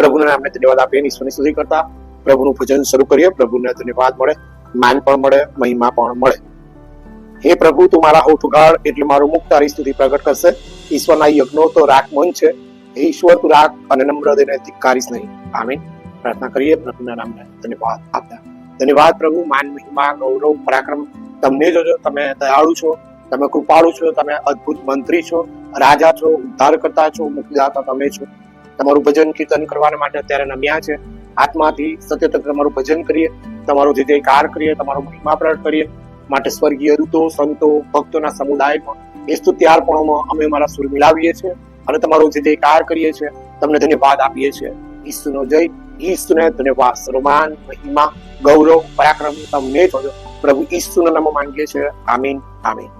પ્રભુના નામને ધન્યવાદ આપીએ, ઈશ્વરની સ્તુતિ કરતા પ્રભુનું ભજન શરૂ કરીએ. પ્રભુને ધન્યવાદ મળે, માન પણ મળે, મહિમા પણ મળે. હે પ્રભુ, તું મારા હોઠ ઉગાડ એટલે મારું મુખ તારી સ્તુતિ પ્રગટ કરશે. ઈશ્વરના યજ્ઞો તો રાખ મન છે, હે ઈશ્વર તું રાખ અને નમ્ર હૃદયને ધિક્કારીશ નહીં. આમીન. પ્રાર્થના કરીએ પ્રભુના નામને ધન્યવાદ આપતા. ધન્યવાદ પ્રભુ, માન, મહિમા, ગૌરવ, પરાક્રમ તમને જોજો. તમે દયાળુ છો, તમે કૃપાળુ છો, તમે અદ્ભુત મંત્રી છો, રાજા છો, ઉદ્ધાર કરતા છો, મુક્તિદાતા તમે છો. તમારું ભજન કીર્તન કરવા માટે અત્યારે નમ્યા છે. આત્માથી સત્ય તક તમારું ભજન કરીએ, તમારો જયકાર કરીએ, તમારો મહિમા પ્રગટ કરીએ. માટે સ્વર્ગીય દૂતો, સંતો, ભક્તોના સમુદાયમાં એ સ્તુત્યાર્પણોમાં અમે મારા સુર મિલાવીએ છીએ અને તમારો જયકાર કરીએ છીએ. તમને ધન્યવાદ આપીએ છીએ. ઈસુનો જય, ઈસુને ધન્યવાદ. સર્વમાન, મહિમા, ગૌરવ, પરાક્રમ તમને જ પ્રભુ ઈસુના નામમાં માંગીએ છીએ. આમીન, આમીન.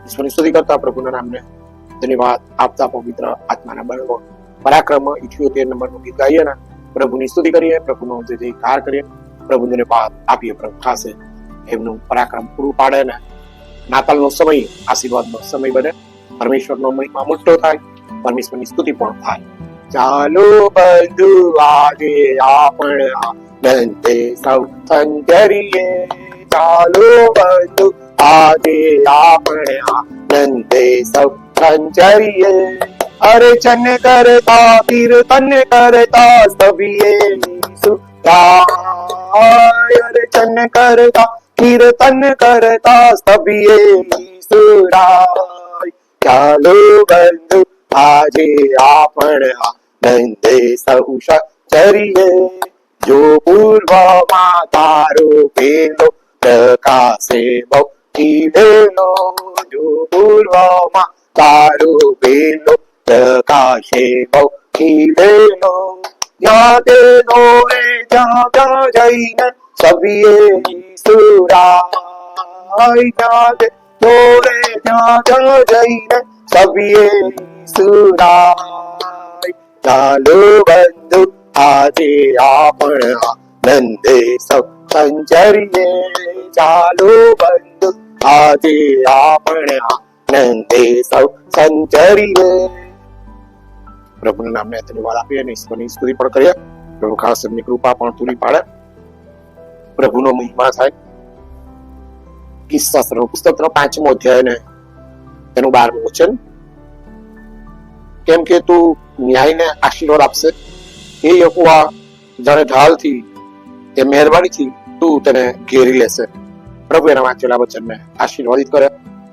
ઈશ્વરની સ્તુતિ કરતા પ્રભુના નામને ધન્યવાદ આપતા પવિત્ર આત્માના બળવો પરાક્રમ 78 નંબરનું ગીત ગાઈએ ને પ્રભુની સ્તુતિ કરીએ, પ્રભુનો જયકાર કરીએ, પ્રભુને ધન્યવાદ આપીએ. પ્રભુ ખાસે એમનું પરાક્રમ પૂરું પાડે ને નાતાલનો સમય આશીર્વાદનો સમય બને. પરમેશ્વરનો મહિમા મોટો થાય, પરમેશ્વરની સ્તુતિ પણ થાય. ચાલો બંધુ આજે આપણે આનંદે સૌ સંચરીએ. ચાલો બંધુ આજે આપણે આનંદે સૌ સંચરીએ. અર્ચન કરતા કીર્તન કરતા સભીએ અર્ચન કરતા કીર્તન કરતા સભીએ સુરાય. ચાલો બંધુ આજે આપણે આનંદે સૌ સંચરીએ. જો પૂર્વમાં તારો પેલો પ્રકાશે બહુ ખીલેલો. જો પૂર્વમાં તારો પેલો પ્રકાશે બહુ ખીલેલો. ત્યાં તે દોરે ત્યાં જઈને સભીએ સુરાય. ત્યાં તે દોરે ત્યાં જઈને સભીએ સુરાય. ચાલો બંધુ આજે આપણે આનંદે સૌ સંચરીએ. ચાલો બંધુ આજે આપણે આનંદે સૌ સંચરીએ. પ્રભુના નામને ધન્યવાદ આપીએ અને ઈશ્વરની સ્તુતિ પણ કરીએ. પ્રભુ ખાસ એમની કૃપા પણ પૂરી પાડે, પ્રભુનો મહિમા થાય. કિસ્સા પુસ્તકનો 5મો અધ્યાય ને એનું 12મું વચન. કેમ કે તું ન્યાયને આશીર્વાદ આપશે, એ યહોવા જાણે ઢાલથી, તે મહેરબાનીથી તું તેને ઘેરી લેશે. પ્રભુ એના વાંચેલા વચનને આશીર્વાદિત કરે,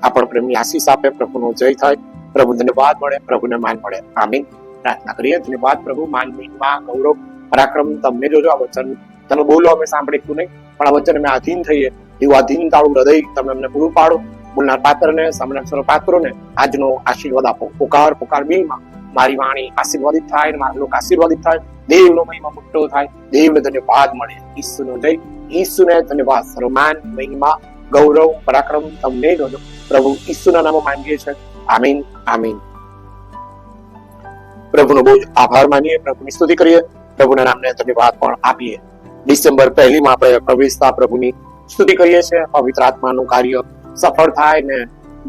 આપણ પ્રેમની આશીષ આપે, પ્રભુનો જય થાય, પ્રભુ ધન્યવાદ મળે, પ્રભુને માન મળે. આમીન. પ્રાર્થના કરીએ. ધન્યવાદ પ્રભુ, માન, મહિમા, ગૌરવ, પરાક્રમ તમને જોજો. આ વચન તમે બોલો, અમે સાંભળીશું નહીં, પણ આ વચન અમે આધીન થઈએ એવું આધીન તાળું હૃદય તમે અમને પૂરું પાડો. બોલનાર પાત્રને, સાંભળનાર પાત્રોને આજનો આશીર્વાદ આપો. પુકાર પુકાર બેમાં મારી વાણી આશીર્વાદિત થાય, મારા લોકો આશીર્વાદિત થાય, દેવનો મહિમા મોટો થાય, દેવને ધન્યવાદ મળે. ઈસુનો જય, ઈસુને ધન્યવાદ. સર્વમાન, મહિમા, ગૌરવ, પરાક્રમ તમને જોજો. પ્રભુ ઈસુના નામમાં માંગીએ છીએ. આમીન, આમીન. પ્રભુનો બહુ આભાર માનીએ, પ્રભુની સ્તુતિ કરીએ, પ્રભુના નામને ધન્યવાદ પણ આપીએ. ડિસેમ્બર 1 આપણે પ્રવેશતા પ્રભુની સ્તુતિ કરીએ છીએ. પવિત્ર આત્માનું કાર્ય સફળ થાય ને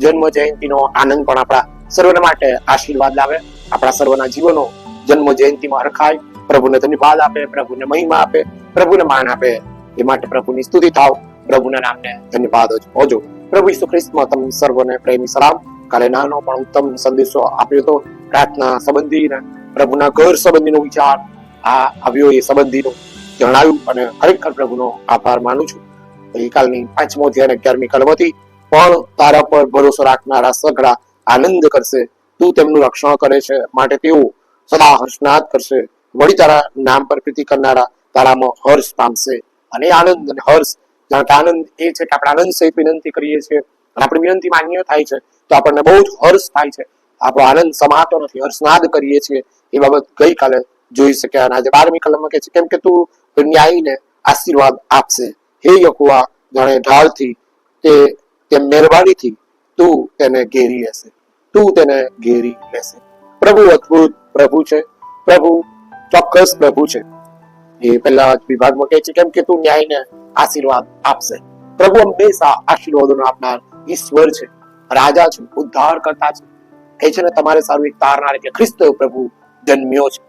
જન્મ જયંતિનો આનંદ પણ આપણા સર્વના માટે આશીર્વાદ લાવે. આપણા સર્વના જીવનો જન્મ જયંતિમાં રખાય. પ્રભુને ધન્યવાદ આપે, પ્રભુને મહિમા આપે, પ્રભુને માન આપે. એ માટે પ્રભુની સ્તુતિ થાવ, પ્રભુના નામને ધન્યવાદ જ હોજો. પ્રભુ ઈસુ ખ્રિસ્તમાં તમને સર્વને પ્રેમી સલામ. કાલે નાનો પણ ઉત્તમ સંદેશો આપ્યો હતો પ્રાર્થના સંબંધી, પ્રભુના ઘર સંબંધીનો વિચાર આ આવ્યો, એ સંબંધીનું જણાવ્યું અને ખરેખર પ્રભુનો આભાર માનું છું. ગઈકાલની 5મો અધ્યાય 11મી કલમથી પણ તારા પર ભરોસો રાખનારા સઘળા આનંદ કરશે. તું તેમનું રક્ષણ કરે છે, માટે તેઓ સદા હર્ષનાદ કરશે. વળી તારા નામ પર પ્રીતિ કરનારા તારામાં હર્ષ પામશે. અને આનંદ અને હર્ષ, કારણ કે આનંદ એ છે કે આપણે આનંદ સહિત વિનંતી કરીએ છીએ અને આપણી વિનંતી માન્ય થાય છે તો આપણને બહુ જ હર્ષ થાય છે. આપણો આનંદ સમાતો નથી, હર્ષનાદ કરીએ છીએ. એ બાબત ગઈકાલે જોઈ શક્યા. અને આજે 12મી કલમમાં કહે છે, કેમ કે તું ન્યાયને આશીર્વાદ આપશે, હે યહોવા જાણે ઢાળથી, તે મહેરબાનીથી તું તેને ઘેરી લેશે, તું તેને ઘેરી લેશે. પ્રભુ અદ્ભુત પ્રભુ છે, પ્રભુ ચોક્કસ પ્રભુ છે. એ પહેલા વિભાગમાં કહે છે, કેમ કે તું ન્યાયને આશીર્વાદ આપશે. પ્રભુ હંમેશા આશીર્વાદોનો આપનાર ઈશ્વર છે, રાજા છે, ઉદ્ધાર કરતા છે. કહે છે ને તમારે સારું એક તારનાર એટલે ખ્રિસ્ત પ્રભુ જન્મ્યો છે.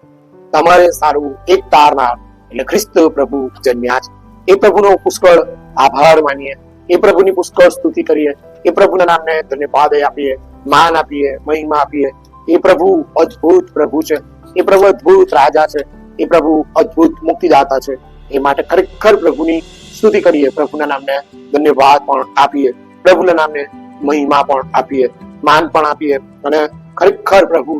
તમારે સારું એક તારનાર એટલે ખ્રિસ્ત પ્રભુ જન્મ્યા છે. એ પ્રભુનો પુષ્કળ આભાર માનીએ, એ પ્રભુની પુષ્કળ સ્તુતિ કરીએ, એ પ્રભુના નામને ધન્યવાદ આપીએ, માન આપીએ, મહિમા આપીએ. એ પ્રભુ અદ્ભુત પ્રભુ છે, એ પ્રભુ અદ્ભુત રાજા છે, એ પ્રભુ અદ્ભુત મુક્તિદાતા છે. એ માટે ખરેખર પ્રભુની સ્તુતિ કરીએ, પ્રભુના નામને ધન્યવાદ પણ આપીએ, પ્રભુના નામને મહિમા પણ આપીએ, માન પણ આપીએ. અને ખરેખર પ્રભુ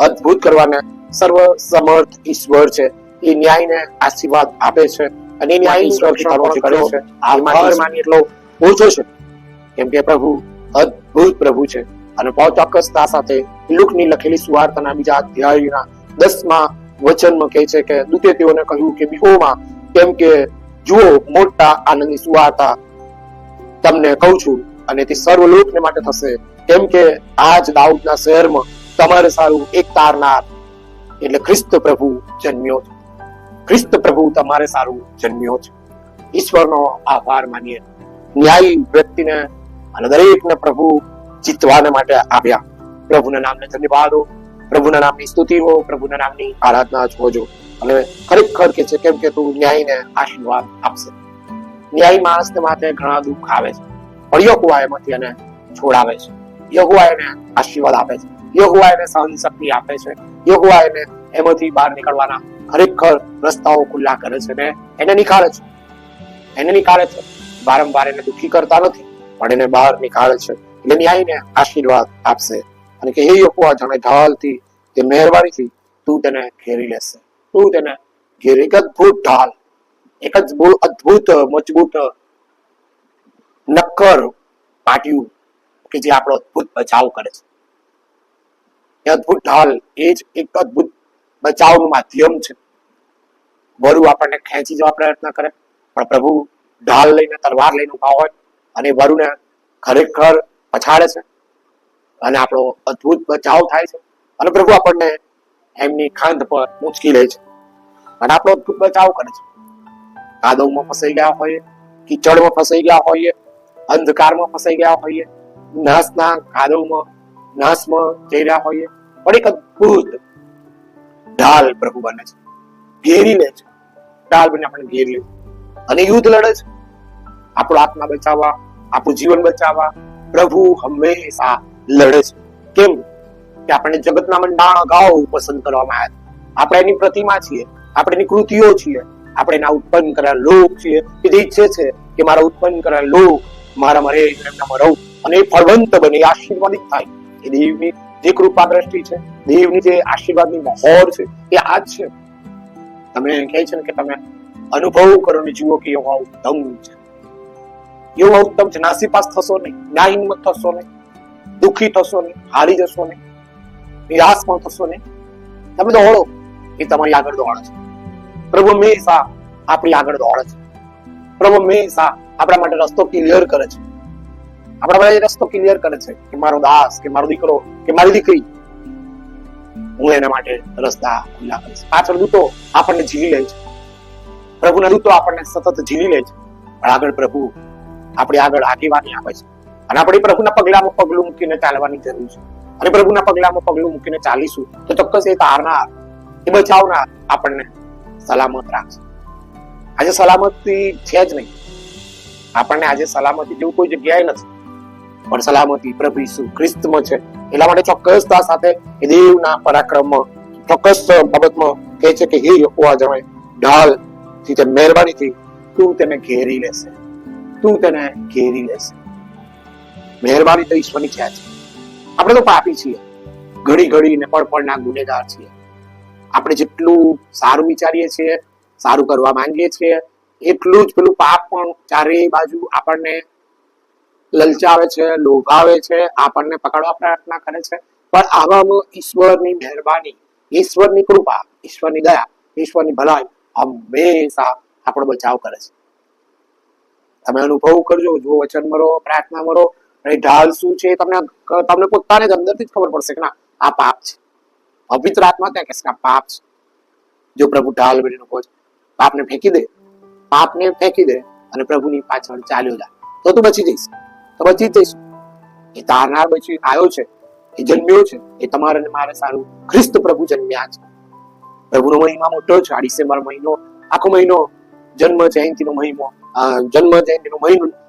અદ્ભુત કરવાના સર્વ સમર્થ ઈશ્વર છે. એ ન્યાયને આશીર્વાદ આપે છે અને એ ન્યાયની સુરક્ષા પણ કરે છે. આભાર માની એટલો ઓછો છે, કેમ કે પ્રભુ અદ્ભુત પ્રભુ છે. અને બહુ ચોક્કસતા સાથે લુકની લખેલી સુવાર્તાના બીજા અધ્યાયના 10મા વચનમાં કહે છે કે દૂતે તેઓને કહ્યું કે બિહોમાં, કેમ કે જુઓ મોટા આનંદની સુવાર્તા તમને કહું છું, અને તે સર્વ લોકને માટે થશે, કેમ કે આજ દાઉદના શહેરમાં તમારે સારું એક તારનાર એટલે ખ્રિસ્ત પ્રભુ જન્મ્યો છે. ખ્રિસ્ત પ્રભુ તમારે સારું જન્મ્યો છે. ઈશ્વરનો આભાર માનીએ. ન્યાયી વ્યક્તિને અને દરેકને પ્રભુ જીતવાને માટે આવ્યા. પ્રભુના નામને ધન્યવાદો, પ્રભુના નામની સ્તુતિઓ, પ્રભુના નામની આરાધના જોજો. અને ખરેખર કે છે કેમ કે તું ન્યાયને આશીર્વાદ આપશે. ન્યાયી માણસને માટે ઘણા દુઃખ આવે છે, પણ યહોવા એમાંથી એને છોડાવે છે. યહોવા એને આશીર્વાદ આપે છે, યહોવા એને સહન શક્તિ આપે છે, યહોવા એને એમાંથી બહાર નીકળવાના ખરેખર રસ્તાઓ ખુલ્લા કરે છે ને એને નીકાળે છે. વારંવાર એને દુઃખી કરતા નથી, પણ એને બહાર નીકાળે છે. એટલે ન્યાયને આશીર્વાદ આપશે અને કે હે યહોવા, જાણે ઢાલથી કે મહેરબાનીથી તું તેને ઘેરી લેશે. તું તેને ઘેરી, એક અદ્ભુત ઢાલ, એક જ અદ્ભુત મજબૂત નક્કર પાટિયું કે જે આપણો અદ્ભુત બચાવ કરે છે. એ અદ્ભુત ઢાલ એ જ એક અદ્ભુત બચાવનું માધ્યમ છે. વરુ આપણને ખેંચી જવા પ્રયત્ન કરે, પણ પ્રભુ ઢાલ લઈને, તલવાર લઈને ઉભા હોય અને વરુને ખરેખર પછાડે છે અને આપણો અદ્ભુત બચાવ થાય છે. અને પ્રભુ આપણને એમની ખાંડ પર ઊંચકી લે છે અને આપણો અદ્ભુત બચાવ કરે છે. કાદવમાં ફસાઈ ગયા હોઈએ, કીચડમાં ફસાઈ ગયા હોઈએ, અંધકારમાં ફસાઈ ગયા હોઈએ, નાસના કાદવમાં નાસમાં જઈ રહ્યા હોઈએ, પણ એક અદ્ભુત ઢાલ પ્રભુ બને છે, ઘેરી લે છે. ઢાલ બને આપણે ઘેરી લે અને યુદ્ધ લડે છે આપણો આત્મા બચાવવા, આપણું જીવન બચાવવા. પ્રભુ હંમેશા લડે છે. કેમ કે આપણે જગતના મંડાણ અગાઉ પસંદ કરવામાં આવ્યા. આપણે એની પ્રતિમા છીએ, આપણે એની કૃતિઓ છીએ, આપણે એના ઉત્પન્ન કરેલા લોક છીએ. એ ઈચ્છે છે કે મારા ઉત્પન્ન કરેલા લોક મારા મરે એમનામાં રહું અને એ ફળવંત બને, આશીર્વાદિત થાય. એ દેવની જે કૃપા દ્રષ્ટિ છે, દેવની જે આશીર્વાદની મહોર છે, એ આ જ છે. તમે કહે છે કે તમે અનુભવ કરો ને જુઓ કે યહોવા ઉત્તમ છે. યહોવા ઉત્તમ છે. નાસીપાસ થશો નહીં, નાહિંમત થશો નહીં, દુઃખી થશો નહીં, હારી જશો નહીં, નિરાશ પણ થશો નહીં. તમે દોડો, એ તમારી આગળ દોડે છે. પ્રભુ હંમેશા આપણી આગળ દોડે છે. પ્રભુ હંમેશા આપણા માટે રસ્તો ક્લિયર કરે છે. આપણા માટે રસ્તો ક્લિયર કરે છે કે મારો દાસ, કે મારો દીકરો, કે મારી દીકરી, હું એના માટે રસ્તા ખુલ્લા કરીશ. પાછળ દૂતો આપણને ઝીલી લે છે, પ્રભુના દૂતો આપણને સતત ઝીલી લે છે, પણ આગળ પ્રભુ આપણી આગળ આગેવાની આપે છે. અને આપણે પ્રભુના પગલામાં પગલું મૂકીને ચાલવાની જરૂર છે. અને પ્રભુના પગલામાં પગલું મૂકીને ચાલીશું તો ચોક્કસ એ તારનાર, એ બચાવનાર આપણને સલામત રાખશે. આજે સલામતી છે જ નહીં, આપણને આજે સલામતી જેવું કોઈ જગ્યાએ નથી, પણ સલામતી પ્રભુ ઈસુ ખ્રિસ્તમાં છે. એટલા માટે ચોક્કસતા સાથે એ દેવના પરાક્રમમાં ચોક્કસ બાબતમાં કહે છે કે હે યહોવા, જાણે ઢાલ થી તે મહેરબાનીથી તું તેને ઘેરી લેશે, તું તેને ઘેરી લેશે. મહેરબાની તો ઈશ્વરની છે. આપણે તો પાપી છીએ, ઘડી ને પળના ગુનેગાર છીએ. આપણે જેટલું સારું વિચારીએ છીએ, સારું કરવા માંગીએ છીએ, એટલું જ પેલું પાપ પણ ચારે બાજુ આપણને લલચાવે છે, લોભાવે છે, આપણને પકડવા પ્રયત્ન કરે છે. પણ આવામાં ઈશ્વરની મહેરબાની, ઈશ્વરની કૃપા, ઈશ્વરની દયા, ઈશ્વરની ભલાઈ હંમેશા આપણો બચાવ કરે છે. તમે અનુભવ કરજો, જો વચન મરો, પ્રાર્થના મરો, ઢાલ શું છે તમને પોતાને જ અંદરથી જ ખબર પડશે કે ના આ પાપ છે. પવિત્ર આત્મા ત્યાં કહેશે કે આ પાપ છે. જો પ્રભુ ઢાલ બનીને કહો છો, પાપને ફેંકી દે અને પ્રભુની પાછળ ચાલ્યો જાય તો તું બચી જઈશ, તો બચી જઈશ. એ તારનાર બચી આવ્યો છે, એ જન્મ્યો છે, એ તમારે ને મારે સારું ખ્રિસ્ત પ્રભુ જન્મ્યા છે. પ્રભુનો મહિમા મોટો છે. આ ડિસેમ્બર મહિનો, આખો મહિનો જન્મ જયંતિનો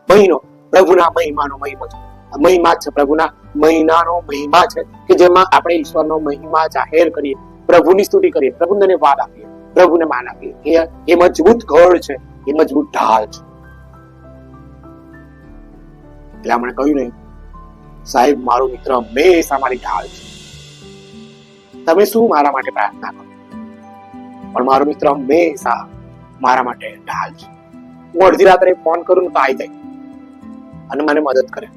મહિનો પ્રભુના મહિમાનો મહિમો છે. મહિમા છે, પ્રભુના મહિનાનો મહિમા છે, કે જેમાં આપણે ઈશ્વરનો મહિમા જાહેર કરીએ, પ્રભુની સ્તુતિ કરીએ, પ્રભુને ધન્યવાદ આપીએ, પ્રભુને માન આપીએ. એ મજબૂત ઘર છે, એ મજબૂત ઢાલ છે. એટલે આપણે કહ્યું ને, સાહેબ મારો મિત્ર હંમેશા મારી ઢાલ છે. તમે શું મારા માટે પ્રાર્થના કરો, પણ મારો મિત્ર હંમેશા મારા માટે ઢાલ છે. હું અડધી રાત્રે ફોન કરું તો આવી જાય અને મને મદદ કરે,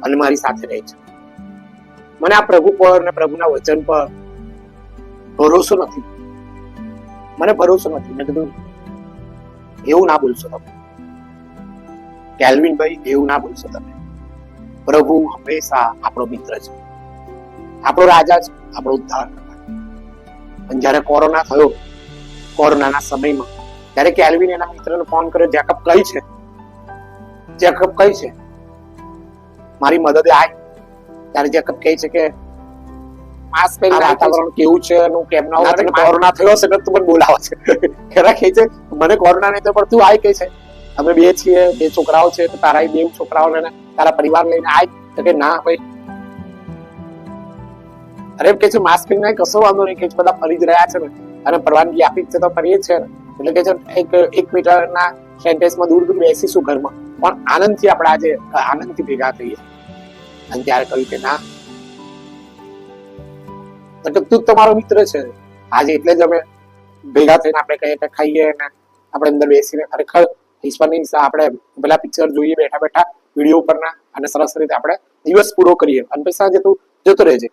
અને મારી સાથે રહે છે. મને આ પ્રભુ પર અને પ્રભુના વચન પર ભરોસો નથી. મેં કીધું એવું ના બોલશો તમે કેલ્વિનભાઈ, એવું ના બોલશો તમે. પ્રભુ હંમેશા આપણો મિત્ર છે, આપણો રાજા છે, આપણો ઉદ્ધાર. અને જયારે કોરોના થયો, કોરોનાના સમયમાં ત્યારે કેલ્વિન એના મિત્રને ફોન કર્યો, જેકબ કઈ છે મારી મદદે આય. ત્યારે જેકબ કહે છે કે માસ્ક પહેરી, વાતાવરણ કેવું છે, કોરોના થયો છે તો મને બોલાવો છે. ખરા કહે છે મને કોરોના નહીં તો પણ તું આય. કહે છે અમે બે છીએ, 2 છોકરાઓ છે, તો તારા 2 છોકરાઓને તારા પરિવાર લઈને આય. તો કે ના ભાઈ, અરે કે છે માસ્ક પહેરીને કશો વાંધો નહીં, કે બધા ફરી જ રહ્યા છે ને, અને પરવાનગી આપી છે તો ફરીએ છે ને. એટલે કે છે એક મીટરના સેન્ટેન્સમાં દૂર બેસીશું ઘરમાં, પણ આનંદથી આપણે આજે આનંદથી ભેગા થઈએ. અને ત્યારે કહ્યું કે ના, તું જ તમારો મિત્ર છે આજે, એટલે જ અમે ભેગા થઈને આપણે કહીએ કે ખાઈએ ને આપણે અંદર બેસીને ખરેખર ઈશ્વરની આપણે પેલા પિક્ચર જોઈએ બેઠા બેઠા વિડીયો ઉપરના, અને સરસ રીતે આપણે દિવસ પૂરો કરીએ. અને પછી સાંજે તું જતો રહેજે.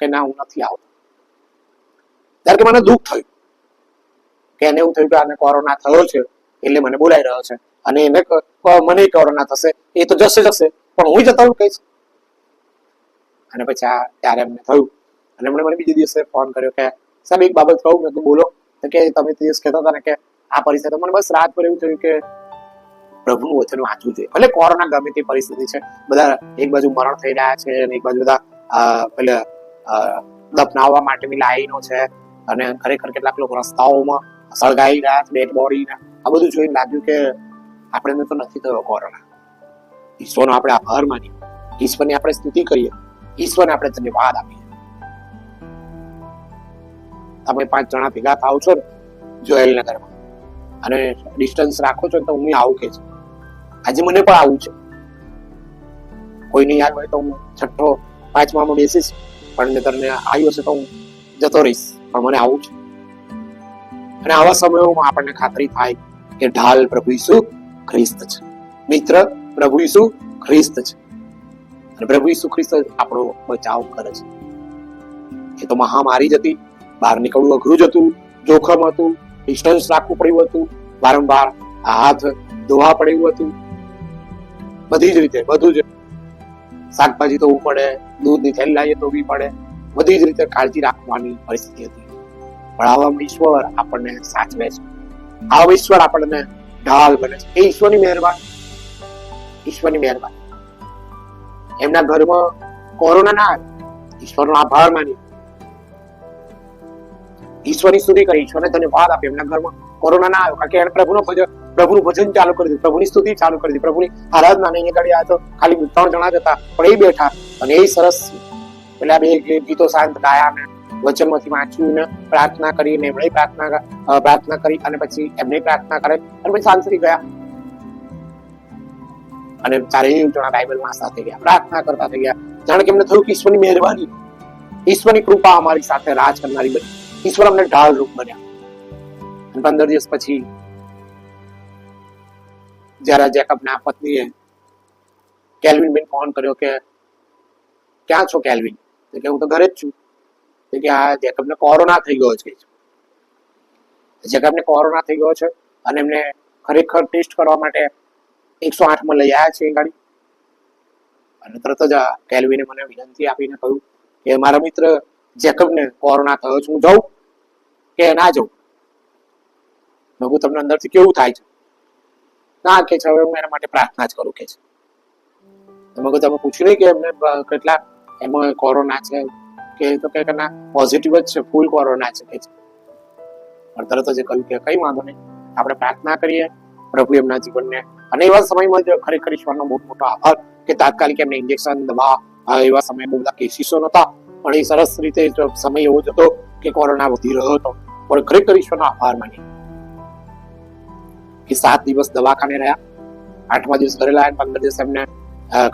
કે ના, હું નથી આવતો. ત્યારે કે મને દુઃખ થયું, કે એને એવું થયું કે આને કોરોના થયો છે એટલે મને બોલાઈ રહ્યો છે, અને એને મને કોરોના થશે, એ તો જશે પણ હું જતો રહું કહીશ. અને પછી ત્યારે એમને થયું, અને એમણે મને બીજે દિવસે ફોન કર્યો કે સાહેબ એક બાબત કહું. મેં તો બોલો. તો કે તમે તે દિવસ કહેતા હતા ને કે આ પરિસ્થિતિ, મને બસ રાત પર એવું થયું કે પ્રભુનું વચન વાંચવું જોઈએ. ભલે કોરોના ગમે તે પરિસ્થિતિ છે, બધા એક બાજુ મરણ થઈ રહ્યા છે, અને એક બાજુ બધા પેલા દફનાવવા માટેની લાઈનો છે, અને ખરેખર કેટલાક લોકો રસ્તાઓમાં સળગાઈ રહ્યા છે ડેડ બોડીને. આ બધું જોઈને લાગ્યું કે આપણે તો નથી થયો કોરોના. ઈશ્વરનો આપણે આભાર માનીએ, ઈશ્વરની આપણે સ્તુતિ કરીએ, ઈશ્વરને આપણે ધન્યવાદ આપીએ. તમે 5 જણા ભેગા થાવ છો ને જોયેલનગરમાં, અને ડિસ્ટન્સ રાખો છો તો હું આવું કે છે. આજે મને પણ આવું છે. કોઈને યાદ હોય તો હું 6ઠ્ઠો 5મામાં બેસીશ, પણ તમને આવ્યું હશે તો હું જતો રહીશ, પણ મને આવું છે. અને આવા સમયોમાં આપણને ખાતરી થાય કે ઢાલ પ્રભુ ઈસુ ખ્રિસ્ત છે, મિત્ર પ્રભુ ઈસુ ખ્રિસ્ત છે, અને પ્રભુ ઈસુ ખ્રિસ્ત આપણો બચાવ કરે છે. એ તો મહામારી જ હતી, બહાર નીકળવું અઘરું જ હતું, જોખમ હતું, ડિસ્ટન્સ રાખવું પડ્યું હતું, વારંવાર હાથ ધોવા પડ્યું હતું, બધી જ રીતે બધું જ. શાકભાજી ધોવું પડે, દૂધની થેલી લાવીએ ધોવી પડે, બધી જ રીતે કાળજી રાખવાની પરિસ્થિતિ હતી. પણ આવામાં ઈશ્વર આપણને સાચવે છે, આવા ઈશ્વર આપણને ઢાલ બને છે. એ ઈશ્વરની મહેરબાની. એમના ઘરમાં કોરોના ના આવે, ઈશ્વરનો આભાર માની, ઈશ્વરની સ્તુતિ કરી, ઈશ્વરને ધન્યવાદ આપે. એમના ઘરમાં કોરોના ના આવ્યો, કારણ કે એને પ્રભુનું ભજન ચાલુ કરી દીધું, પ્રભુની સ્તુતિ ચાલુ કરી દીધી, પ્રભુની આરાધના. નહીં ગાડી આ તો ખાલી 3 જણા જ હતા, પણ એ બેઠા અને એ સરસ પેલા 2 ગીતો શાંત ગાયા, ને વચનમાંથી વાંચ્યું, ને પ્રાર્થના કરીને એમણે પ્રાર્થના કરી, અને પછી એમને પ્રાર્થના કરે, અને પછી શાંતિથી ગયા. અને 4 જણા બાઇબલમાં સાથે ગયા, પ્રાર્થના કરતા થઈ ગયા. જાણે કે એમને થયું કે ઈશ્વરની મહેરબાની, ઈશ્વરની કૃપા અમારી સાથે રાજ કરનારી બની. ઈશ્વર અમને ઢાલ રૂપ બન્યા. 15 દિવસ પછી જયારે જેકબના પત્નીએ કેલ્વિનબેન ફોન કર્યો કે ક્યાં છો કેલ્વિન? કે હું તો ઘરે જ છું. કે આ જેકબને કોરોના થઈ ગયો છે. જેકબને કોરોના થઈ ગયો છે, અને એમને ખરેખર ટેસ્ટ કરવા માટે 108માં લઈ આવ્યા છે એ ગાડી. અને તરત જ કેલ્વિને મને વિનંતી આપીને કહ્યું કે મારા મિત્ર જેકબને કોરોના થયો છે, હું જાઉં કે ના જાઉં? મેં તમને અંદરથી કેવું થાય છે? ના કે છે હવે હું એના માટે પ્રાર્થના જ કરું કે છે. તમે પૂછ્યું નહીં કે એમને કેટલા એમાં કોરોના છે? તો કે ના પોઝિટિવ જ છે, ફૂલ કોરોના છે કે પણ તરત જ કહ્યું કે કઈ વાંધો નહીં, આપણે પ્રાર્થના કરીએ પ્રભુ એમના જીવનને. અને એવા સમયમાં જ ખરેખર ઈશ્વરનો બહુ મોટો આભાર કે તાત્કાલિક એમને ઇન્જેક્શન, દવા, એવા સમયે બહુ બધા કેસીસો નહોતા, પણ એ સરસ રીતે સમય એવો જ હતો કે કોરોના વધી રહ્યો હતો. પણ ખરેખર ઈશ્વરનો આભાર માનીએ કે 7 દિવસ દવાખાને રહ્યા, 8મા દિવસ ઘરે લાયા, 15 દિવસ એમને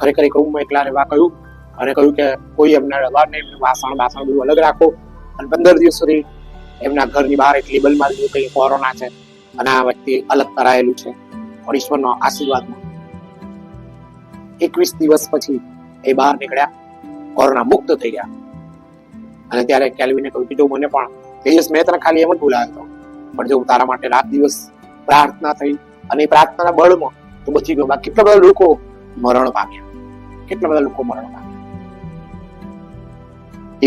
ખરેખર એક રૂમમાં એકલા રહેવા કહ્યું અને કહ્યું કે કોઈ એમના રવાને એમનું વાસણ બધું અલગ રાખો. અને 15 દિવસ સુધી એમના ઘરની બહાર એક લેબલમાં લીધું કે કોરોના છે અને આ વ્યક્તિ અલગ કરાયેલું છે. પણ ઈશ્વરનો આશીર્વાદમાં 21 દિવસ પછી એ બહાર નીકળ્યા, કોરોના મુક્ત થઈ ગયા. અને ત્યારે કેલ્વિને કહ્યું કે જો મને પણ તે દિવસ મેં તને ખાલી એમ જ બોલાવ્યો હતો, પણ જો તારા માટે રાત દિવસ પ્રાર્થના થઈ અને એ પ્રાર્થનાના બળમાં તો બચી ગયો. કેટલા બધા લોકો મરણ પામ્યા, કેટલા બધા લોકો મરણ પામ્યા.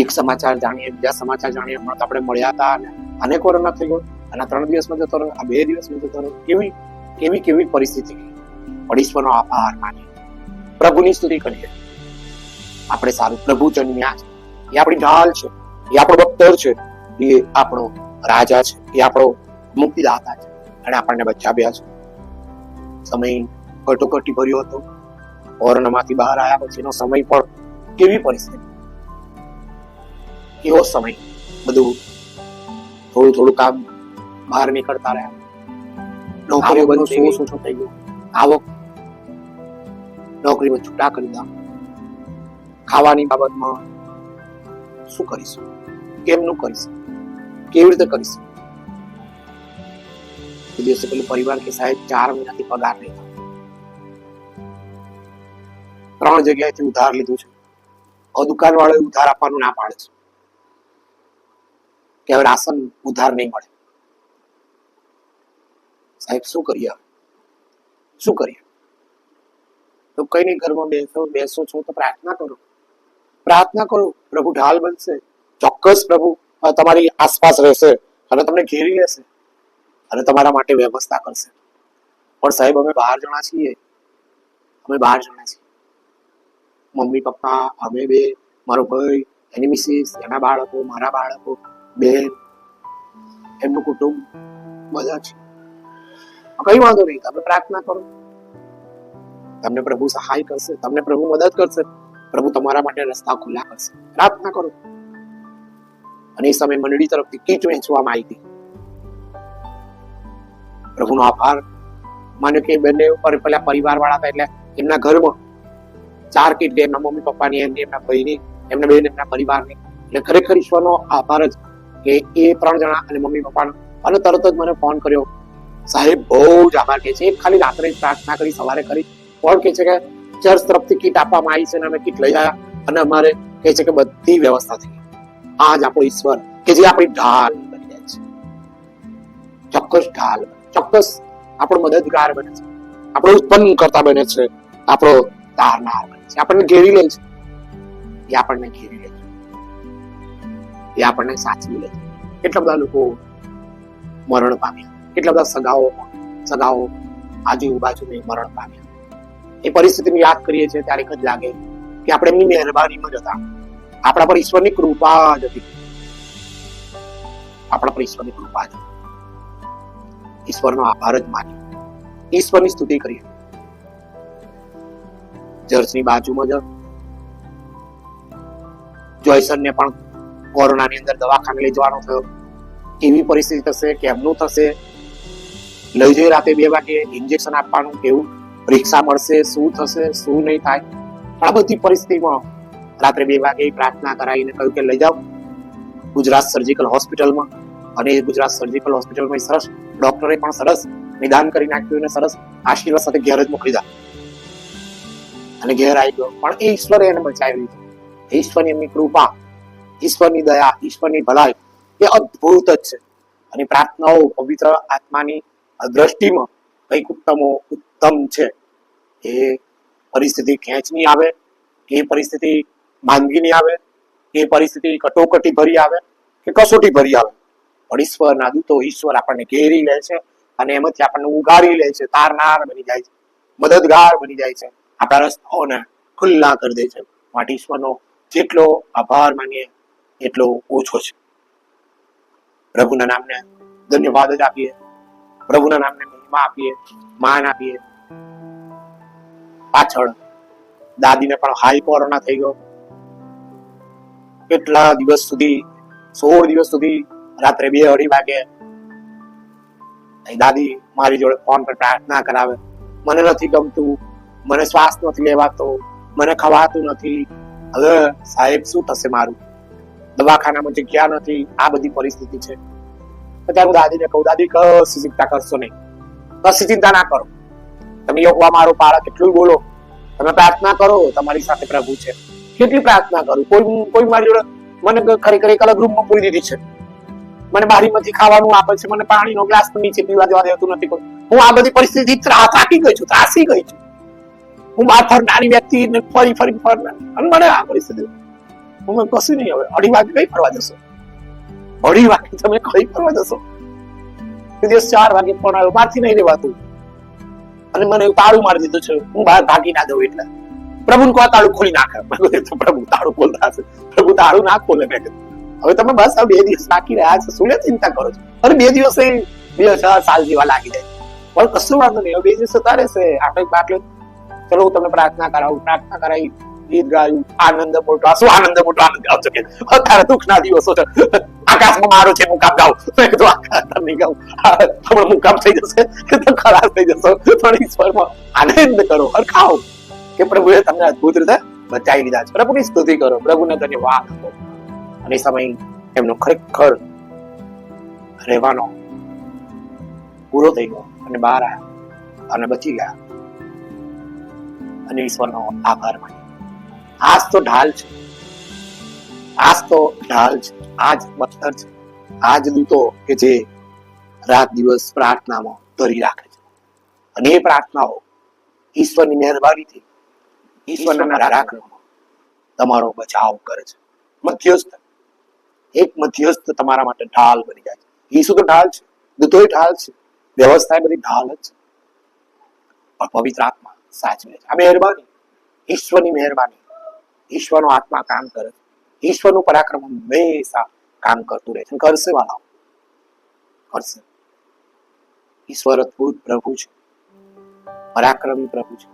એક સમાચાર જાણીએ, બીજા સમાચાર જાણીએ, હમણાં તો આપણે મળ્યા હતા અને કોરોના થઈ ગયો અને 3 દિવસમાં જતો રહ્યો, આ 2 દિવસમાં જતો રહ્યો. કેવી પરિસ્થિતિ. પણ ઈશ્વરનો આભાર માનીએ, પ્રભુની સ્તુતિ કરીએ. આપણે સારું પ્રભુ જન્મ્યા છે, એ આપણી ઢાલ છે, એ આપણો બખ્તર છે, એ આપણો રાજા છે, એ આપણો મુક્તિદાતા છે અને આપણને બચાવ્યા છે. સમય કટોકટી ભર્યો હતો, કોરોનામાંથી બહાર આવ્યા પછીનો સમય પણ કેવી પરિસ્થિતિ, કેવો સમય. બધું થોડું કામ બહાર નીકળતા રહ્યા, નોકરીઓ બધું ઓછું થઈ ગયું, આવક નોકરીમાં છૂટા કરી દીધા. ખાવાની બાબતમાં શું કરીશું, કેમનું કરીશું, કેવી રીતે કરીશું. એ દિવસે પેલું પરિવાર કે સાહેબ 4 મહિનાથી પગાર નહીં, 3 જગ્યાએથી ઉધાર લીધું છે. દુકાન વાળો ઉધાર આપવાનું ના પાડે છે કે હવે રાશન ઉધાર નહીં મળે. સાહેબ શું કરીએ, શું કરીએ? તો કઈ નહીં, ઘરમાં બેસો છો તો પ્રાર્થના કરો, પ્રભુ ઢાલ બનશે. ચોક્કસ પ્રભુ તમારી આસપાસ રહેશે અને તમને ઘેરી લેશે અને તમારા માટે વ્યવસ્થા કરશે. પણ સાહેબ અમે 12 જણા છીએ, મમ્મી પપ્પા, અમે 2, મારો ભાઈ, એની મિસિસ, એના બાળકો, મારા બાળકો, બેન, એમનું કુટુંબ, બધા છે. કઈ વાંધો નહીં, તમે પ્રાર્થના કરો, તમને પ્રભુ સહાય કરશે, તમને પ્રભુ મદદ કરશે, પ્રભુ તમારા માટે રસ્તા ખુલ્લા કરશે. પ્રાર્થના કરો. અને એ સમય મંડળી તરફથી કીટ વહેંચવામાં આવી હતી. પ્રભુનો આભાર માન્યો કે બંને પેલા પરિવાર વાળા હતા એટલે એમના ઘરમાં 4 કીટ, એમના મમ્મી પપ્પાની, એમના ભાઈની, એમના બેન, એમના પરિવારની. એટલે ખરેખર ઈશ્વરનો આભાર જ કે એ 3 જણા અને મમ્મી પપ્પાનો. અને તરત જ મને ફોન કર્યો, સાહેબ બહુ જ આભાર કે છે. ખાલી રાત્રે પ્રાર્થના કરી, સવારે કરી, પણ કે છે કે ચર્ચ તરફથી કીટ આપવામાં આવી છે અને અમે કીટ લઈ આવ્યા અને અમારે કહે છે કે બધી વ્યવસ્થા થઈ. આ જ આપણો ઈશ્વર કે જે આપણી ઢાલ બની જાય છે. ચોક્કસ ઢાલ, ચોક્કસ આપણો મદદગાર બને છે, આપણો ઉત્પન્ન કરતા બને છે, આપણો તારનાર બને છે, આપણને ઘેરી લે છે, એ આપણને ઘેરી લે છે, એ આપણને સાચવી લે છે. કેટલા બધા લોકો મરણ પામ્યા, કેટલા બધા સગાઓ આજુબાજુ મરણ પામ્યા. એ પરિસ્થિતિને યાદ કરીએ છીએ ત્યારે જ લાગે કે આપણે એમની મહેરબાનીમાં જ હતા, આપણા પર ઈશ્વરની કૃપા જ હતી, આપણા પર ઈશ્વરની કૃપા જ. ઈશ્વરનો આભાર જ માનીએ, ઈશ્વરની સ્તુતિ કરીએ. ચર્ચની બાજુમાં જ જોયસનને પણ કોરોનાની અંદર દવાખાને લઈ જવાનો થયો. કેવી પરિસ્થિતિ થશે, કેમનું થશે, લઈ જઈ રાતે 2 વાગે ઇન્જેક્શન આપવાનું, કેવું પરીક્ષા મળશે, શું થશે, શું નહીં થાય. આ બધી પરિસ્થિતિમાં રાત્રે 2 વાગે પ્રાર્થના કરાવીને કહ્યું કે લઈ જાઓ ગુજરાત સર્જિકલ હોસ્પિટલમાં. અને ગુજરાત સર્જિકલ હોસ્પિટલમાં સરસ ડોક્ટરે પણ સરસ નિદાન કરી નાખ્યું અને સરસ આશીર્વાદ સાથે ઘેર જ મોકલી દીધા અને ઘેર આવી ગયો. પણ એ ઈશ્વરે એને બચાવી લીધો. ઈશ્વરની એમની કૃપા, ઈશ્વરની દયા, ઈશ્વરની ભલાઈ એ અદ્ભુત જ છે. અને પ્રાર્થનાઓ પવિત્ર આત્માની દ્રષ્ટિમાં કઈક ઉત્તમ છે. એ પરિસ્થિતિ ખેંચની આવે, કે પરિસ્થિતિ માંદગીની આવે, કે પરિસ્થિતિ કટોકટી ભરી આવે, કે કસોટી ભરી આવે, પણ ઈશ્વરના દૂતો, ઈશ્વર આપણને ઘેરી લે છે અને એમાંથી આપણને ઉગારી લે છે, તારનાર બની જાય છે, મદદગાર બની જાય છે, આપણા રસ્તાઓને ખુલ્લા કરી દે છે. માટે ઈશ્વરનો જેટલો આભાર માનીએ એટલો ઓછો છે. પ્રભુના નામને ધન્યવાદ જ આપીએ, પ્રભુના નામને મહિમા આપીએ, માન આપીએ. પાછળ દાદીને પણ હાઈ કોરોના થઈ ગયો. કેટલા દિવસ સુધી, 16 દિવસ સુધી રાત્રે 2-2:30 વાગે દાદી મારી જોડે ફોન પર પ્રાર્થના કરાવે, મને નથી ગમતું, મને શ્વાસ નથી લેવાતો, મને ખવાતું નથી, હવે સાહેબ શું થશે મારું, દવાખાનામાં જગ્યા નથી, આ બધી પરિસ્થિતિ છે. ત્યારે હું દાદીને કહું, દાદી કશી ચિંતા કરશો નહીં, કશી ચિંતા ના કરો, તમે યોગવા મારો પાળા કેટલું બોલો, તમે પ્રાર્થના કરો, તમારી સાથે પ્રભુ છે. કેટલી પ્રાર્થના કરું, કોઈ મારી જોડે મને ખરેખર એક અલગ રૂમમાં પૂરી દીધી છે, મને બારીમાંથી ખાવાનું આપે છે, મને પાણીનો ગ્લાસ પણ નીચે પીવા દેવા દેતું નથી. હું આ બધી પરિસ્થિતિ ત્રાસી ગઈ છું. હું બહાર ફરનારી વ્યક્તિ ફરી અને મને આ પરિસ્થિતિ હું કશું નહીં. હવે 2:30 વાગે કઈ ફરવા જશો? 2:30 વાગે તમે કઈ ફરવા જશો? દિવસ 4 વાગે પણ આવ્યો, બહારથી નહીં રહેવાતું, અને મને તાળું મારી દીધું છે, હું બહાર ભાગી ના દઉં. એટલે પ્રભુને કહો તાળું ખોલી નાખે. પ્રભુ તાળું ખોલતા હશે, પ્રભુ તાળું ના ખોલે. મેં કીધું હવે તમે બસ આ 2 દિવસ બાકી રહ્યા છે, શું ચિંતા કરો છો? અને 2 દિવસે 2 સાલ જેવા લાગી જાય, પણ કશું વાંધો નહીં. હવે 2 દિવસ જતા રહેશે. આપણે બાટલો ચલો હું તમને પ્રાર્થના કરાવું, પ્રાર્થના કરાવી, ગીત ગાયું, આનંદ મોટો. શું આનંદ મોટો આનંદ ગાવ છો કે અત્યારે દુઃખના દિવસો છે, આકાશમાં મારો છે મુકામ ગાવ. મેં કીધું આકાશ નહીં ગાવ, હમણાં મુકામ થઈ જશે તો ખરાબ થઈ જશો, પણ ઈશ્વરમાં આનંદ કરો, ખાઓ કે પ્રભુએ તમને અદભુત રીતે બચાવી લીધા છે. પ્રભુની સ્તુતિ કરો, પ્રભુને ધન્યવાદ આપો. અને સમય એમનો ખરેખર રહેવાનો પૂરો થઈ ગયો અને બહાર આવ્યા અને બચી ગયા, અને ઈશ્વરનો આભાર માન્યો. આજ તો ઢાલ છે, આજ તો ઢાલ છે, આજ બખ્તર છે, આજ દૂતો કે જે રાત દિવસ પ્રાર્થનામાં ધરી રાખે છે, અને એ પ્રાર્થનાઓ ઈશ્વરની મહેરબાનીથી, ઈશ્વરના રાખવામાં તમારો બચાવ કરે છે. મધ્યસ્થ, એક મધ્યસ્થ તમારા માટે ઢાલ બની જાય છે. ઈસુ તો ઢાલ છે, દૂતોય ઢાલ છે, વ્યવસ્થા બધી ઢાલ જ છે, પણ પવિત્ર આત્મા સાચવે છે. આ મહેરબાની, ઈશ્વરની મહેરબાની, ઈશ્વરનો આત્મા કામ કરે છે, ઈશ્વરનું પરાક્રમ હંમેશા કામ કરતું રહે છે, કરશે વાળાઓ, કરશે. ઈશ્વર અદભુત પ્રભુ છે, પરાક્રમી પ્રભુ છે,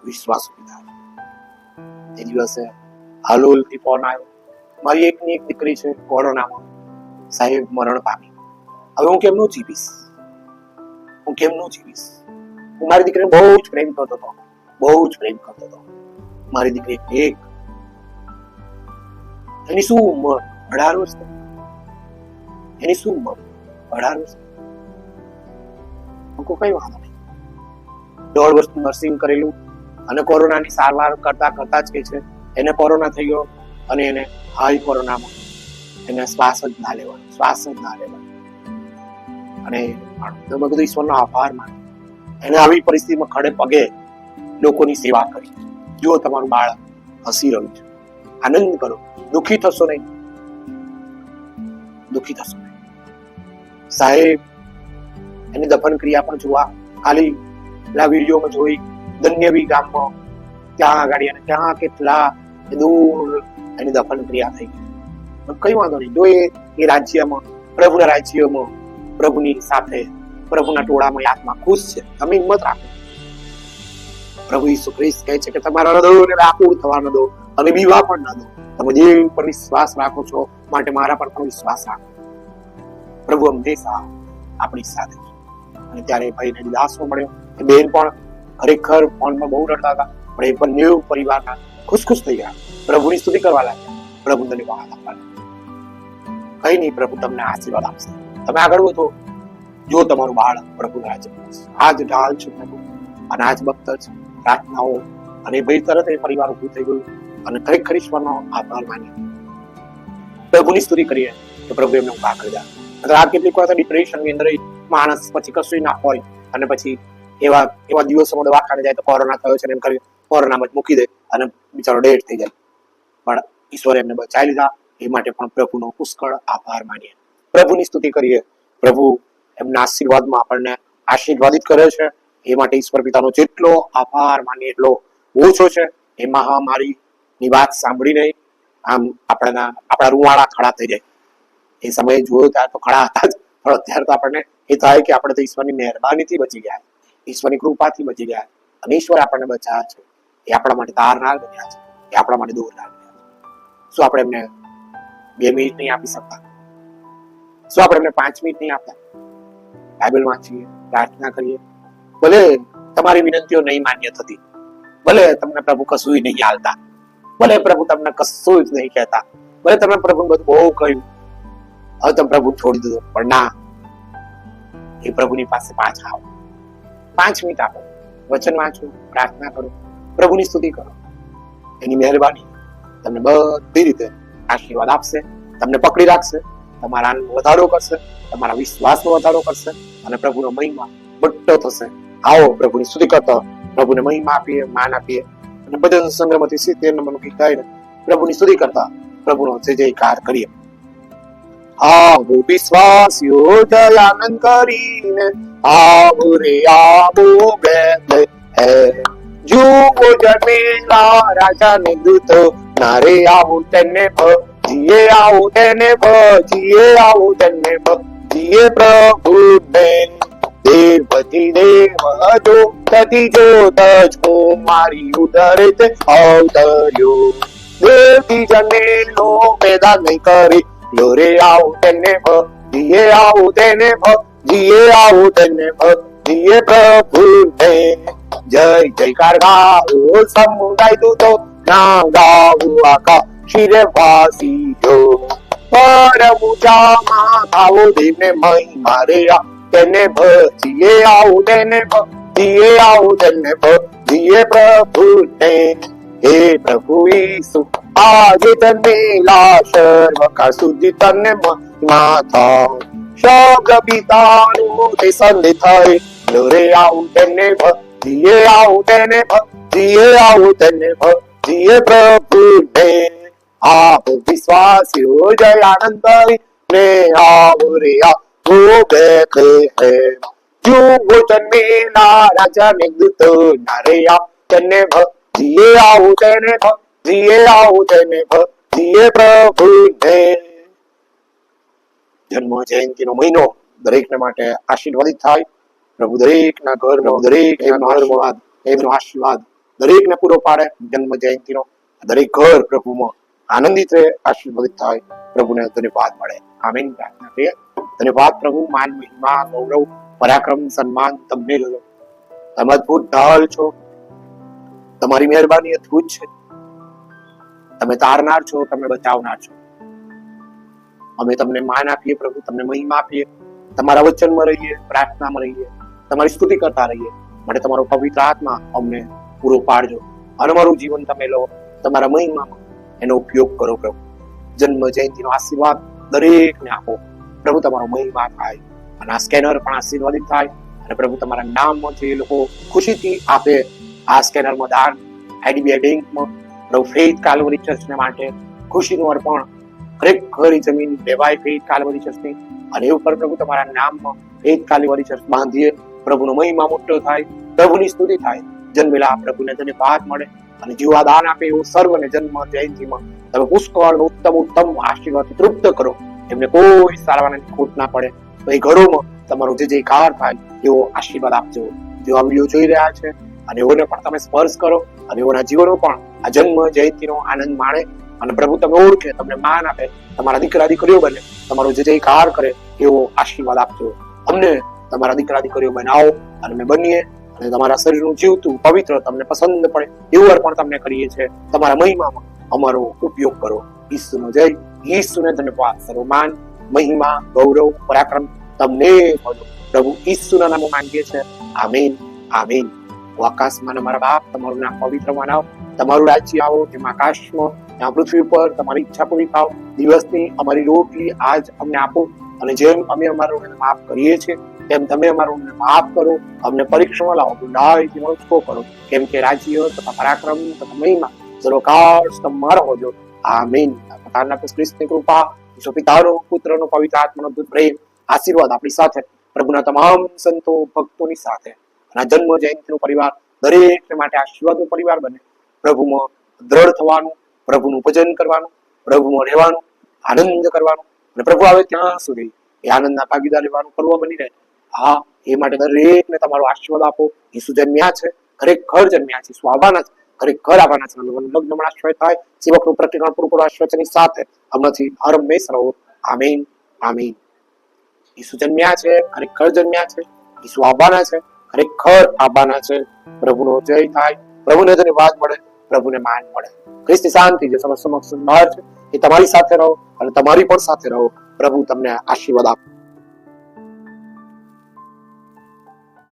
વિશ્વાસ પિતા છે. તે દિવસે હાલોલથી ફોન આવ્યો, મારી એકની એક દીકરી છે કોરોનામાં, સાહેબ મરણ પામી, હવે હું કેમનું જીવીશ, હું કેમનું જીવીશ. હું મારી દીકરીને બહુ જ પ્રેમ કરતો હતો, બહુ જ પ્રેમ કરતો હતો. મારી દીકરી એક, એની શું ઉંમર? 18 વર્ષ. એની શું ઉંમર? 18 વર્ષ. કઈ વાંધો નહીં, 1.5 વર્ષ નર્સિંગ કરેલું, અને કોરોનાની સારવાર કરતા જ કે છે એને કોરોના થઈ ગયો, અને એને હાઈ કોરોનામાં એને શ્વાસ જ ના લેવાનો. અને તમે બધું ઈશ્વરનો આભાર માનો. એને આવી પરિસ્થિતિમાં ખડે પગે લોકોની સેવા કરી. જો તમારું બાળક હસી રહ્યું છે, આનંદ કરો, દુઃખી થશો નહીં, દુઃખી થશો નહીં. સાહેબ એની દફન ક્રિયા પણ જોવા ખાલી પેલા વિડીયોમાં જોઈ, ધન્યવી ગામમાં ત્યાં આગળ, અને ત્યાં કેટલા દૂર એની દફન ક્રિયા થઈ ગઈ. કઈ વાંધો નહીં, જો એ રાજ્યમાં, પ્રભુના રાજ્યમાં, પ્રભુની સાથે, પ્રભુના ટોળામાં આત્મા ખુશ છે. તમે હિંમત રાખો. પ્રભુ ઈસુ ખ્રિસ્ત કહે છે કે તમારા હૃદયોને વ્યાકુળ થવા ન દો, અને બીવા પણ ન દો. તમે દેવ પર વિશ્વાસ રાખો છો, માટે મારા પર પણ વિશ્વાસ રાખો. પ્રભુ હંમેશા આપણી સાથે છે. અને ત્યારે ભાઈને દિલાસો મળ્યો. એ બેન પણ ખરેખર ફોનમાં બહુ રડતા હતા, પણ એ બંને પરિવારના ખુશ થઈ ગયા, પ્રભુની સ્તુતિ કરવા લાગ્યા, પ્રભુ ધન્યવાદ આપવા લાગ્યા. કઈ નહીં, પ્રભુ તમને આશીર્વાદ આપશે. તમે આગળ વધો. જો તમારું બાળક પ્રભુના રાજ્યમાં, આજ ઢાલ છે પ્રભુ, અને આજ બખ્તર છે. પ્રાર્થનાઓ અને ભાઈ તરત એ પરિવાર ઉભું થઈ ગયું, અને ખરેખર ઈશ્વરનો આભાર માન્યો, પ્રભુની સ્તુતિ કરીએ કે પ્રભુ એમને ઉભા કરી દે. આ કેટલીક વાર ડિપ્રેશનની અંદર માણસ પછી કશું ના હોય, અને પછી એવા દિવસોમાં દવાખાને જાય તો કોરોના થયો છે એમ કરી કોરોનામાં જ મૂકી દે, અને બિચારો ડેડ થઈ જાય. પણ ઈશ્વરે એમને બચાવી લીધા, એ માટે પણ પ્રભુનો પુષ્કળ આભાર માનીએ, પ્રભુની સ્તુતિ કરીએ. પ્રભુ એમના આશીર્વાદમાં આપણને આશીર્વાદિત કરે છે, એ માટે ઈશ્વર પિતાનો જેટલો આભાર માનીએ એટલો ઓછો છે. એ મહામારીની વાત સાંભળી નહીં, આમ આપણા રૂવાડા ખડા થઈ જાય. એ સમયે જોયો ત્યારે તો ખડા હતા જ, પણ અત્યારે તો આપણને એ થાય કે આપણે તો ઈશ્વરની મહેરબાનીથી બચી ગયા, ઈશ્વરની કૃપાથી બચી ગયા, અને ઈશ્વર આપણને બચાવ્યા છે. એ આપણા માટે તારનાર બન્યા છે, એ આપણા માટે દોરનાર બન્યા છે. શું આપણે એમને 2 મિનિટ નહીં આપી શકતા? શું આપણે એમને 5 મિનિટ નહીં આપતા? બાઇબલ વાંચીએ, પ્રાર્થના કરીએ. ભલે તમારી વિનંતીઓ નહીં માન્ય થતી, ભલે તમને પ્રભુ કશું નહીં હાલતા, ભલે પ્રભુ તમને કશું જ નહીં કહેતા, ભલે તમે પ્રભુ બધું બહુ કહ્યું, હવે તમે પ્રભુ છોડી દીધો, પણ ના, એ પ્રભુની પાસે પાછા આવો. 5 મિનિટ આપો, વચન વાંચો, પ્રાર્થના કરો, પ્રભુની સ્તુતિ કરો. એની મહેરબાની તમને બધી રીતે આશીર્વાદ આપશે, તમને પકડી રાખશે, તમારા વધારો કરશે, તમારા વિશ્વાસનો વધારો કરશે, અને પ્રભુનો મહિમા મોટો થશે. આવો પ્રભુની સ્તુતિ કરતા, પ્રભુને મહિમા આપીએ, માન આપીએ, અને ભજન સંગ્રહમાંથી 70 નંબરનું ગીત ગાઈને પ્રભુની સ્તુતિ કરતા પ્રભુનો જય જયકાર કરીએ. આવો વિશ્વાસીઓ દયાનંદ કરીને, આવો રે આવો બેથલેહેમ. જુઓ જન્મેલા રાજાને દૂતો, નારે આવો તેને ભજીએ, આવો તેને ભજીએ, આવો તેને ભજીએ પ્રભુને. દેવથી દેવ જો તથી જોત જ હું મારી ઉદરે તે અવતર્યો. દેવથી જન્મેલો પેદા નહીં કરી, રે આવું તેને ભજીએ, આવું તેને ભજીએ, આવું તેને ભજીએ પ્રભુને. જય જયકાર ગાવો સમુદાય દૂતો, ના ગાવું આકાશ શિરે વાસીઓ. પરમ ઊંચામાં ગાવો દેવને મહિમા, રે તેને ભજીએ, આવું તેને ભજીએ, આવું તેને ભજીએ પ્રભુને. હે પ્રભુ ઈસુ આજે જન્મેલા, સર્વકાળ સુધી તને મહિમા થાવ. શબ્દ પિતાનું તે સંદેશ થાય, રે આવું તેને ભજીએ, આવું તેને ભજીએ, આવું તેને ભજીએ પ્રભુને. આવો વિશ્વાસીઓ જય આનંદ ને, આવો રે આવો બેથલેહેમ. જુઓ જન્મેલા રાજાને દૂતો, નારે તેને ભજીએ, આવું તેને ભજીએ, આવું તેને ભજીએ પ્રભુને. જન્મ જયંતિનો મહિનો દરેકને માટે આશીર્વાદિત થાય. પ્રભુ દરેકના ઘરમાં, દરેકના એમનો આશીર્વાદ દરેકને પૂરો પાડે. જન્મ જયંતિનો દરેક ઘર પ્રભુમાં આનંદિત રહે, આશીર્વાદિત થાય, પ્રભુને ધન્યવાદ મળે. આમીન. પ્રાર્થના કરીએ. ધન્યવાદ પ્રભુ, માન, મહિમા, ગૌરવ, પરાક્રમ, સન્માન તમને લો. તમે અદભુત ઢાલ છો, તમારી મહેરબાની અદભુત છે. તમે તારનાર છો, તમે બચાવનાર છો. અમે તમને માન આપીએ પ્રભુ, તમને મહિમા આપીએ, તમારા વચનમાં રહીએ, પ્રાર્થનામાં રહીએ, તમારી સ્તુતિ કરતા રહીએ. માટે તમારો પવિત્ર આત્મા અમને પૂરો પાડજો, અને અમારું જીવન તમે લો, તમારા મહિમામાં એનો ઉપયોગ કરો પ્રભુ. જન્મ જયંતિનો આશીર્વાદ દરેકને આપો પ્રભુ, તમારો મહિમા થાય, અને આ સ્કેનર પણ આશીર્વાદિત થાય, અને પ્રભુ તમારા નામમાંથી એ લોકો ખુશીથી આપે આ સ્કેનરમાં દાન. આઈડીબીઆઈ બેંકમાં પ્રભુ ફેઇથ કાલ્વરી ચર્ચને માટે ખુશીનું અર્પણ ખરેખર જમીન લેવાય ફેઇથ કાલ્વરી ચર્ચની, અને એ ઉપર પ્રભુ તમારા નામમાં ફેઇથ કાલ્વરી ચર્ચ બાંધીએ. પ્રભુનો મહિમા મોટો થાય, પ્રભુની સ્તુતિ થાય. જન્મેલા પ્રભુને ધન્યવાદ મળે, અને જીવા દાન આપે એવું સર્વને જન્મ જયંતિમાં તમે પુષ્કળ ઉત્તમ ઉત્તમ આશીર્વાદથી તૃપ્ત કરો. એમને કોઈ સારવારની ખોટ ના પડે. તો એ ઘરોમાં તમારો જે જયકાર થાય એવો આશીર્વાદ આપજો. જેઓ આ વિડીયો જોઈ રહ્યા છે, અને એઓને પણ તમે સ્પર્શ કરો, અને એઓના જીવનો પણ આ જન્મ જયંતિનો આનંદ માણે, અને પ્રભુ તમે ઓળખે, તમને માન આપે, તમારા દીકરા દીકરીઓ બને, તમારો જે જયકાર કરે એવો આશીર્વાદ આપજો. અમને તમારા દીકરા દીકરીઓ બનાવો, અને અમે બનીએ, અને તમારા શરીરનું જીવતું પવિત્ર તમને પસંદ પડે એવું અર્પણ તમને કરીએ છીએ. તમારા મહિમામાં અમારો ઉપયોગ કરો. ઈસુનો જય, ઈસુને ધન્યવાદ, સર્વમાન, મહિમા, ગૌરવ, પરાક્રમ તમને મળો. પ્રભુ ઈસુના નામે માંગીએ છીએ. આમીન, આમીન. આકાશમાં અમારા બાપ, તમારું નામ પવિત્ર મનાવો, તમારું રાજ્ય આવો, જેમ આકાશમાં ત્યાં પૃથ્વી ઉપર તમારી ઈચ્છા પૂરી થાવ. દિવસની અમારી રોટલી આજ અમને આપો, અને જેમ અમે અમારું માફ કરીએ છીએ તેમ તમે અમારું માફ કરો. અમને પરીક્ષામાં લાવો, બુરાઈથી મુક્ત કરો, કેમ કે રાજ્ય તથા પરાક્રમ તથા મહિમા સર્વકાળ તમારો હોજો. આમીન. પોતાના ખ્રિસ્તની કૃપા, ઈશ્વર પિતાનો, પુત્રનો, પવિત્ર આત્માનો અદ્ભુત પ્રેમ, આશીર્વાદ આપણી સાથે, પ્રભુના તમામ સંતો ભક્તોની સાથે, અને આ જન્મ જયંતિનો પરિવાર દરેક માટે આશીર્વાદનો પરિવાર બને. પ્રભુમાં દ્રઢ થવાનું, પ્રભુનું ભજન કરવાનું, પ્રભુમાં રહેવાનું, આનંદ કરવાનો, અને પ્રભુ આવે ત્યાં સુધી એ આનંદના ભાગીદાર રહેવાનું પર્વ બની રહે. હા, એ માટે દરેકને તમારો આશીર્વાદ આપો. ઈસુ જન્મ્યા છે, ખરેખર જન્મ્યા છે, ઈસુ આવવાના છે, ખરેખર આવવાના છે. લગ્નમાં આશ્રય થાય, સેવકનું પ્રતિકાળ પૂરું કરો આશ્રયની સાથે હમણાંથી હરમેશ રહો. આમીન, આમીન. ઈસુ જન્મ્યા છે, ખરેખર જન્મ્યા છે, ઈસુ આવવાના છે, ખરેખર આવવાના છે. પ્રભુનો જય થાય, પ્રભુને ધન્યવાદ મળે, પ્રભુને માન મળે. ખ્રિસ્તી શાંતિ જે સમક્ષ બહાર છે એ તમારી સાથે રહો અને તમારી પણ સાથે રહો. પ્રભુ તમને આશીર્વાદ આપે.